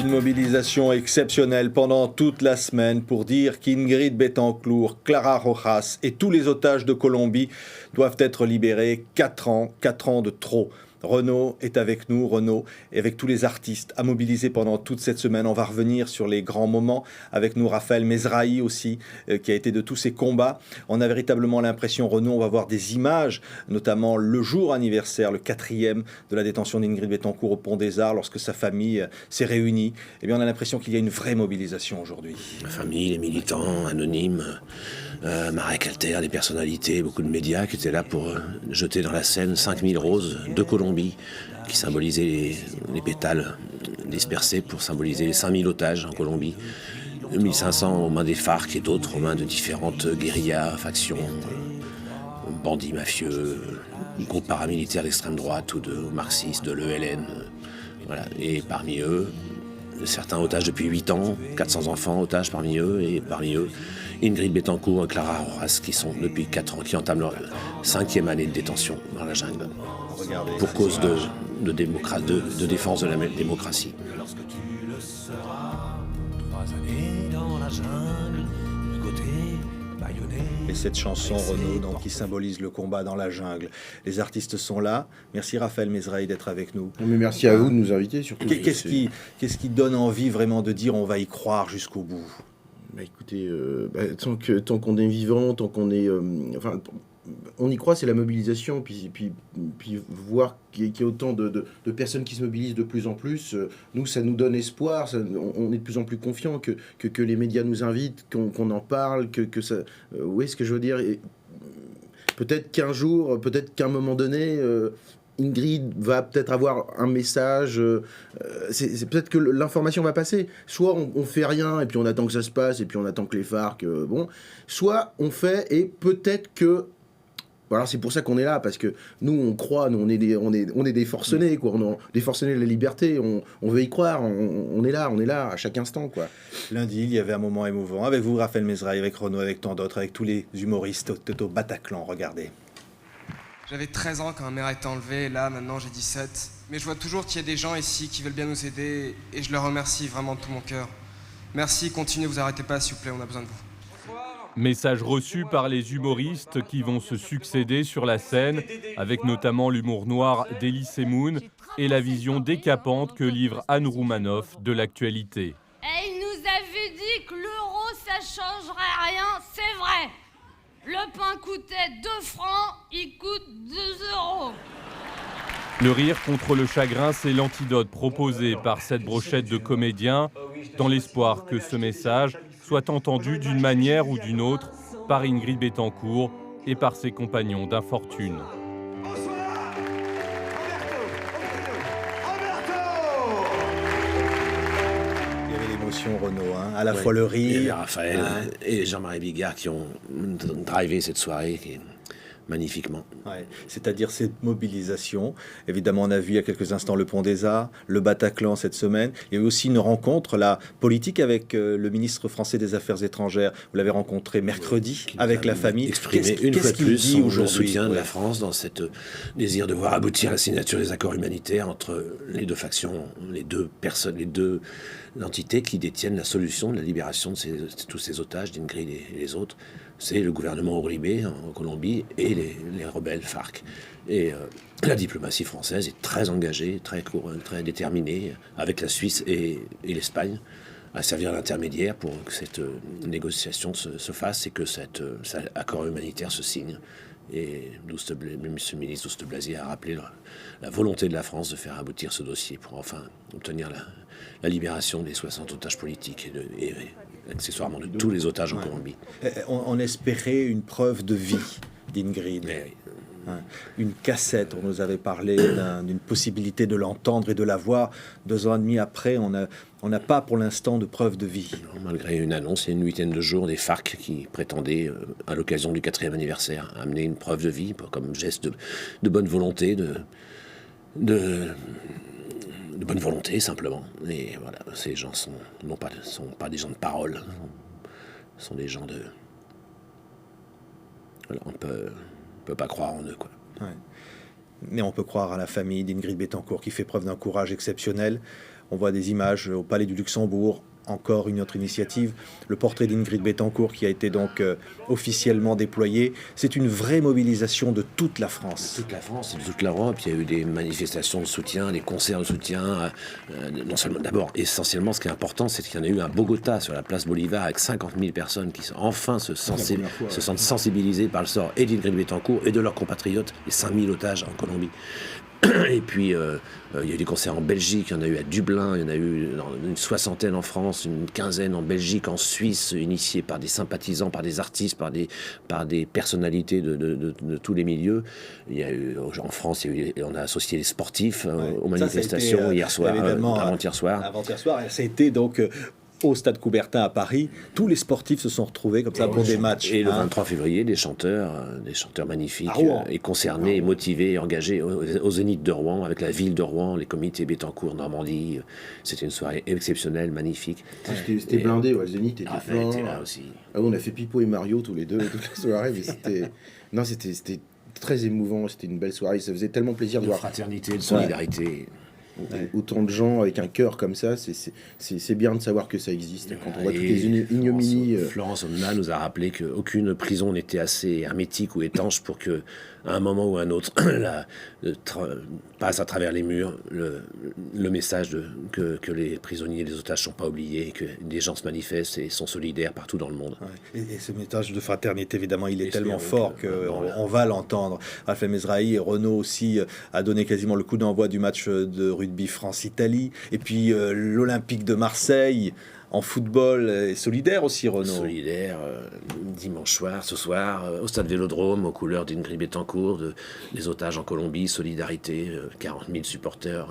Une mobilisation exceptionnelle pendant toute la semaine pour dire qu'Ingrid Betancourt, Clara Rojas et tous les otages de Colombie doivent être libérés. 4 ans de trop. Renaud est avec nous, Renaud, et avec tous les artistes à mobiliser pendant toute cette semaine. On va revenir sur les grands moments. Avec nous, Raphaël Mezrahi aussi, qui a été de tous ces combats. On a véritablement l'impression, Renaud, on va voir des images, notamment le jour anniversaire, le 4e de la détention d'Ingrid Betancourt au Pont des Arts, lorsque sa famille s'est réunie. Eh bien, on a l'impression qu'il y a une vraie mobilisation aujourd'hui. La famille, les militants, anonymes, Marek Alter, des personnalités, beaucoup de médias qui étaient là pour jeter dans la Seine 5000 roses de Colombie qui symbolisaient les pétales dispersés pour symboliser les 5000 otages en Colombie. 1500 aux mains des FARC et d'autres aux mains de différentes guérillas, factions, bandits mafieux, groupes paramilitaires d'extrême droite ou de marxistes, de l'ELN. Voilà. Et parmi eux, certains otages depuis 8 ans, 400 enfants otages parmi eux, et parmi eux, Ingrid Betancourt et Clara Rojas qui sont depuis 4 ans, qui entament leur 5e année de détention dans la jungle. Pour cause de défense de la démocratie. Lorsque tu le seras, 3 années dans la jungle, du côté bâillonné. Et cette chanson, Renaud, donc, qui symbolise le combat dans la jungle. Les artistes sont là. Merci Raphaël Mezrahi d'être avec nous. Mais merci à vous de nous inviter surtout. Qu'est-ce qui donne envie vraiment de dire on va y croire jusqu'au bout? Écoutez, tant qu'on est vivant, tant qu'on est... on y croit, c'est la mobilisation, puis voir qu'il y a autant de personnes qui se mobilisent de plus en plus, nous, ça nous donne espoir, on est de plus en plus confiants que les médias nous invitent, qu'on en parle, que ça... Vous voyez ce que je veux dire? Et peut-être qu'un jour, peut-être qu'à un moment donné... Ingrid va peut-être avoir un message, c'est peut-être que l'information va passer. Soit on fait rien et puis on attend que ça se passe et puis on attend que les FARC, soit on fait et peut-être que... Voilà, c'est pour ça qu'on est là, parce que nous on croit, nous on est des forcenés, quoi. On est des forcenés de la liberté, on veut y croire, on est là à chaque instant, quoi. Lundi, il y avait un moment émouvant avec vous, Raphaël Mezrahi, avec Renaud, avec tant d'autres, avec tous les humoristes au Bataclan. Regardez. J'avais 13 ans quand ma mère a été enlevée, et là, maintenant, j'ai 17. Mais je vois toujours qu'il y a des gens ici qui veulent bien nous aider, et je leur remercie vraiment de tout mon cœur. Merci, continuez, vous arrêtez pas, s'il vous plaît, on a besoin de vous. Message reçu par les humoristes qui vont se succéder sur la scène, avec notamment l'humour noir d'Elie Semoun et la vision décapante que livre Anne Roumanoff de l'actualité. Et il nous avait dit que l'euro, ça changerait rien, c'est vrai. Le pain coûtait 2 francs, il coûte 2 euros. Le rire contre le chagrin, c'est l'antidote proposé par cette brochette de comédiens, dans l'espoir que ce message soit entendu d'une manière ou d'une autre par Ingrid Betancourt et par ses compagnons d'infortune. Renaud, à la fois le rire. Et Raphaël et Jean-Marie Bigard qui ont drivé cette soirée magnifiquement. Ouais, c'est-à-dire cette mobilisation. Évidemment, on a vu il y a quelques instants le Pont des Arts, le Bataclan cette semaine. Il y a eu aussi une rencontre politique avec le ministre français des Affaires étrangères. Vous l'avez rencontré mercredi avec la famille. Exprimer une fois de plus son soutien de la France dans cette désir de voir aboutir la signature des accords humanitaires entre les deux factions, les deux personnes, les deux entités qui détiennent la solution de la libération de tous ces otages, d'Ingrid et les autres. C'est le gouvernement ouribé en Colombie et les rebelles FARC. Et la diplomatie française est très engagée, très déterminée, avec la Suisse et l'Espagne, à servir d'intermédiaire pour que cette négociation se fasse et que cet accord humanitaire se signe. Et M. le ministre Douste Blazy a rappelé la volonté de la France de faire aboutir ce dossier pour enfin obtenir la libération des 60 otages politiques et accessoirement de tous les otages en Colombie. On espérait une preuve de vie d'Ingrid. Une cassette, on nous avait parlé d'une possibilité de l'entendre et de la voir. 2 ans et demi après, on n'a pas pour l'instant de preuve de vie. Malgré une annonce, il y a une 8aine de jours des FARC qui prétendaient, à l'occasion du 4e anniversaire, amener une preuve de vie comme geste de bonne volonté, de bonne volonté simplement. Et voilà, ces gens sont pas des gens de parole, sont des gens de... Voilà, on peut pas croire en eux, quoi. Ouais. Mais on peut croire à la famille d'Ingrid Betancourt qui fait preuve d'un courage exceptionnel. On voit des images au Palais du Luxembourg, encore une autre initiative, le portrait d'Ingrid Betancourt qui a été donc officiellement déployé. C'est une vraie mobilisation de toute la France. De toute la France et de toute l'Europe. Il y a eu des manifestations de soutien, des concerts de soutien. Non seulement, d'abord, essentiellement, ce qui est important, c'est qu'il y en a eu à Bogota, sur la place Bolivar, avec 50 000 personnes qui enfin se sentent sensibilisées par le sort et d'Ingrid Betancourt et de leurs compatriotes, les 5 000 otages en Colombie. Et puis, il y a eu des concerts en Belgique, il y en a eu à Dublin, il y en a eu une 60aine en France, une 15aine en Belgique, en Suisse, initiés par des sympathisants, par des artistes, par des personnalités de tous les milieux. Il y a eu, en France, on a associé les sportifs aux manifestations hier soir, avant-hier soir. Avant-hier soir, ça a été donc... au Stade Coubertin à Paris, tous les sportifs se sont retrouvés comme ça pour des matchs. Et le 23 février, des chanteurs magnifiques, et concernés, et motivés, et engagés au Zénith de Rouen, avec la ville de Rouen, les comités Betancourt, Normandie. C'était une soirée exceptionnelle, magnifique. C'était blindé, le Zénith était plein. Était là aussi. On a fait Pipo et Mario tous les deux toute la soirée, mais c'était très émouvant, c'était une belle soirée, ça faisait tellement plaisir de voir fraternité, de solidarité. Autant de gens avec un cœur comme ça, c'est bien de savoir que ça existe. Quand on voit toutes les ignominies. Florence Omna nous a rappelé qu'aucune prison n'était assez hermétique ou étanche pour que, à un moment ou à un autre, passe à travers les murs le message que les prisonniers et les otages ne sont pas oubliés, que des gens se manifestent et sont solidaires partout dans le monde. Ouais. Et ce message de fraternité, évidemment, il est tellement fort qu'on va l'entendre. Raphaël Mesrahi et Renaud aussi a donné quasiment le coup d'envoi du match de rugby France-Italie. Et puis l'Olympique de Marseille en football est solidaire aussi, Renaud. Solidaire, dimanche soir, ce soir, au stade Vélodrome, aux couleurs d'Ingrid Betancourt, des otages en Colombie, solidarité, 40 000 supporters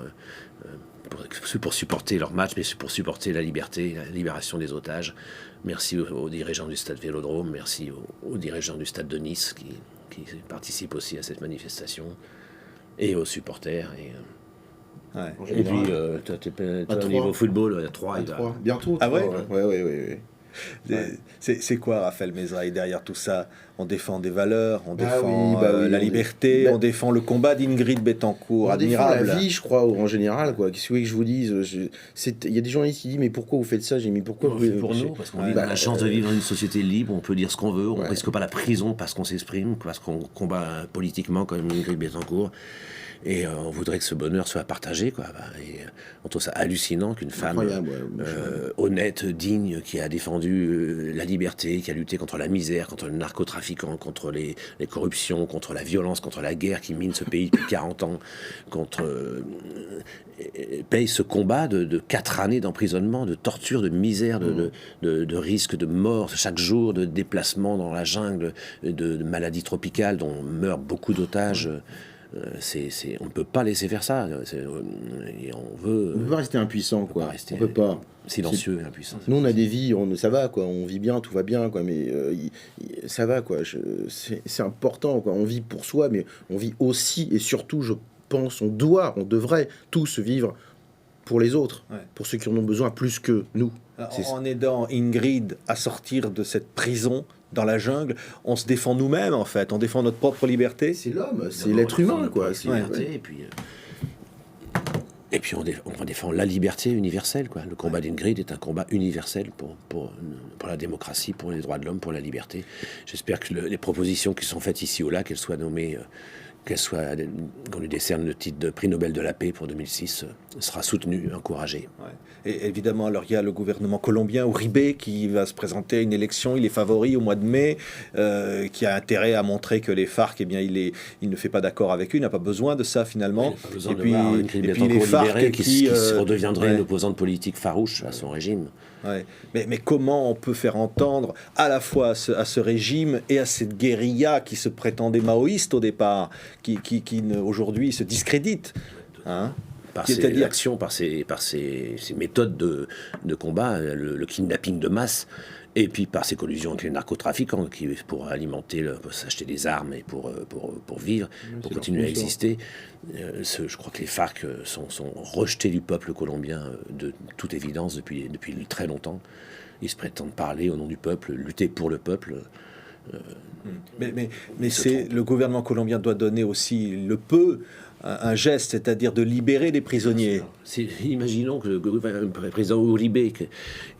pour supporter leur match, mais pour supporter la liberté, la libération des otages. Merci aux dirigeants du stade Vélodrome, merci aux dirigeants du stade de Nice qui participent aussi à cette manifestation, et aux supporters. Et puis, toi, au niveau football, il y a 3. Bientôt. Ah ouais, ouais. C'est quoi, Raphaël Mesrahi, derrière tout ça? On défend des valeurs, on défend la liberté, on défend le combat d'Ingrid Betancourt, admirable. On défend la vie, je crois, en général. Qu'est-ce que vous voulez que je vous dise? Il y a des gens ici qui disent mais pourquoi vous faites ça? J'ai mis pourquoi vous... Pour nous, parce qu'on a la chance de vivre dans une société libre, on peut dire ce qu'on veut, on ne risque pas la prison parce qu'on s'exprime, parce qu'on combat politiquement comme Ingrid Betancourt. Et on voudrait que ce bonheur soit partagé, quoi. Et on trouve ça hallucinant qu'une femme honnête, digne, qui a défendu la liberté, qui a lutté contre la misère, contre le narcotrafiquant, contre les corruptions, contre la violence, contre la guerre qui mine ce pays depuis 40 ans, paye ce combat de 4 années d'emprisonnement, de torture, de misère, de risque de mort chaque jour, de déplacement dans la jungle, de maladies tropicales dont meurent beaucoup d'otages. On ne peut pas laisser faire ça. On veut pas rester impuissant, quoi. On peut pas. Silencieux et impuissant. Nous, on a des vies, ça va, quoi. On vit bien, tout va bien, quoi. Mais ça va, quoi. C'est important, quoi. On vit pour soi, mais on vit aussi et surtout, je pense, on devrait tous vivre pour les autres, pour ceux qui en ont besoin plus que nous. En aidant Ingrid à sortir de cette prison dans la jungle, on se défend nous-mêmes, en fait. On défend notre propre liberté. C'est l'homme, c'est l'être humain, quoi. Et puis on défend la liberté universelle, quoi. Le combat d'Ingrid est un combat universel pour la démocratie, pour les droits de l'homme, pour la liberté. J'espère que les propositions qui sont faites ici ou là, qu'elles soient nommées... qu'on lui décerne le titre de prix Nobel de la paix pour 2006, sera soutenu, encouragé. Et évidemment, alors il y a le gouvernement colombien, Uribe, qui va se présenter à une élection, il est favori au mois de mai, qui a intérêt à montrer que les FARC, eh bien, il ne fait pas d'accord avec eux, il n'a pas besoin de ça finalement. Et puis les FARC qui redeviendrait une opposante politique farouche à son régime. Mais comment on peut faire entendre à la fois à ce régime et à cette guérilla qui se prétendait maoïste au départ, qui aujourd'hui se discrédite, par ses actions, par ses méthodes de combat, le kidnapping de masse, et puis par ses collusions avec les narcotrafiquants qui, pour s'acheter des armes et pour vivre, pour continuer à exister. Je crois que les FARC sont rejetés du peuple colombien de toute évidence depuis très longtemps. Ils se prétendent parler au nom du peuple, lutter pour le peuple. Mais le gouvernement colombien doit donner aussi le peu un geste, c'est-à-dire de libérer les prisonniers. Imaginons que le président Uribe,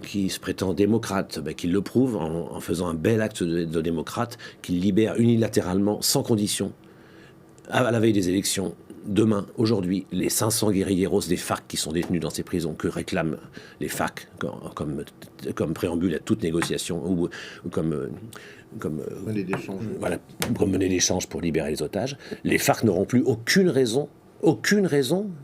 qui se prétend démocrate, qu'il le prouve en faisant un bel acte de démocrate, qu'il libère unilatéralement, sans condition, à la veille des élections, demain, aujourd'hui, les 500 guérilleros des FARC qui sont détenus dans ces prisons, que réclament les FARC comme préambule à toute négociation ou comme monnaie d'échange pour libérer les otages. Les FARC n'auront plus aucune raison,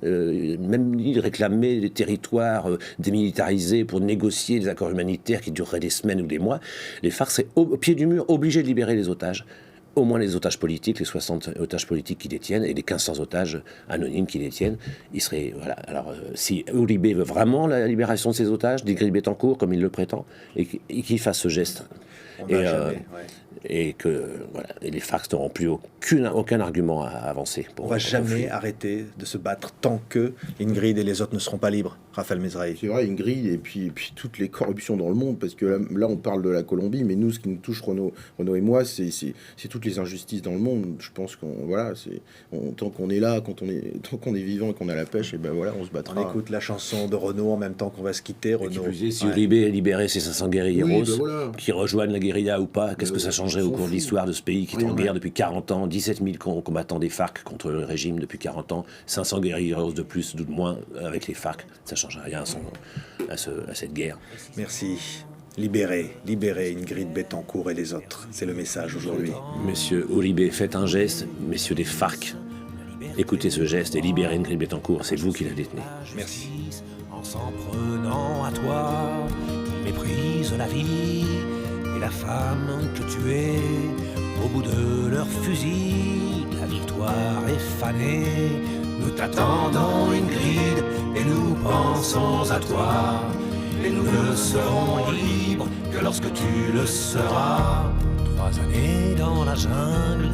même ni de réclamer des territoires démilitarisés pour négocier des accords humanitaires qui dureraient des semaines ou des mois. Les FARC seraient au pied du mur, obligés de libérer les otages. Au moins les otages politiques, les 60 otages politiques qui détiennent et les 1500 otages anonymes qui détiennent. Ils seraient, voilà. Alors, si Uribe veut vraiment la libération de ces otages, d'Ingrid Betancourt, comme il le prétend, et qu'il fasse ce geste. Et que voilà, et les FARC n'auront plus aucun argument à avancer. On ne va jamais arrêter de se battre tant que Ingrid et les autres ne seront pas libres. Raphaël Mesrahi. C'est vrai, Ingrid et puis toutes les corruptions dans le monde, parce que là on parle de la Colombie, mais nous, ce qui nous touche, Renaud et moi, c'est toutes les injustices dans le monde. Je pense tant qu'on est là, tant qu'on est vivant et qu'on a la pêche, et ben voilà, on se battra. On écoute la chanson de Renaud en même temps qu'on va se quitter. Renaud. Si Uribe a libéré ses 500 guerrilleros, qui rejoignent la guérilla ou pas, qu'est-ce que ça changerait au cours de l'histoire de ce pays qui est en guerre depuis 40 ans, 17 000 combattants des FARC contre le régime depuis 40 ans, 500 guerrilleros de plus ou de moins avec les FARC, ça ne change rien à cette guerre. Merci. Libérez Ingrid Betancourt et les autres. C'est le message aujourd'hui. Monsieur Uribe, faites un geste. Messieurs des FARC, écoutez ce geste et libérez Ingrid Betancourt. C'est vous qui la détenez. Merci. En s'en prenant à toi, ils méprisent la vie et la femme que tu es. Au bout de leur fusil, la victoire est fanée. Nous t'attendons, Ingrid, et nous pensons à toi. Et nous ne serons libres que lorsque tu le seras. 3 années dans la jungle,